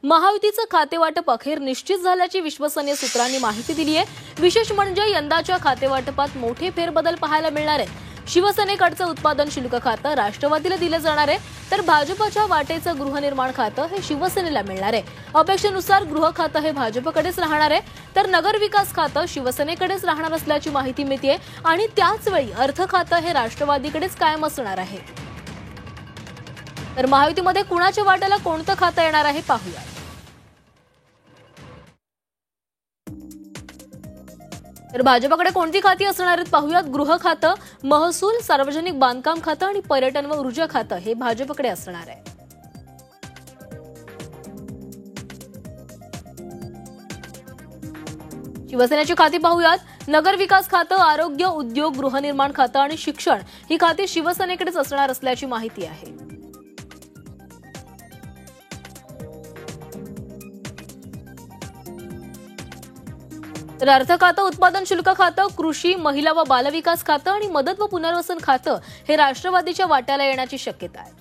महायुतीचं खातेवाटप अखेर निश्चित झाल्याची विश्वसनीय सूत्रांनी माहिती दिली आहे। विशेष म्हणजे यंदाच्या खातेवाटपात मोठे फेरबदल पाहायला मिळणार आहेत। शिवसेनेकडचं उत्पादन शुल्क खातं राष्ट्रवादीला दिलं जाणार आहे, तर भाजपच्या वाटेचं गृहनिर्माण खातं हे शिवसेनेला मिळणार आहे। अपेक्षेनुसार गृह खातं हे भाजपकडेच राहणार आहे, तर नगर विकास खातं शिवसेनेकडेच राहणार असल्याची माहिती मिळते आणि त्याच वेळी अर्थ खातं हे राष्ट्रवादीकडेच कायम असणार आहे। तर महायुतीमध्ये कुणाच्या वाट्याला कोणतं खातं येणार आहे पाहूया। तर भाजपकडे कोणती खाती असणार आहेत पाहूयात। गृह खातं, महसूल, सार्वजनिक बांधकाम खातं आणि पर्यटन व ऊर्जा खातं हे भाजपकडे असणार आहे। शिवसेनेची खाती पाहूयात। नगर विकास खातं, आरोग्य, उद्योग, गृहनिर्माण खातं आणि शिक्षण ही खाती शिवसेनेकडेच असणार असल्याची माहिती आहे। तर अर्थ खातं, उत्पादन शुल्क खातं, कृषी, महिला व बालविकास खातं आणि मदत व पुनर्वसन खातं हे राष्ट्रवादीच्या वाट्याला येण्याची शक्यता आहे।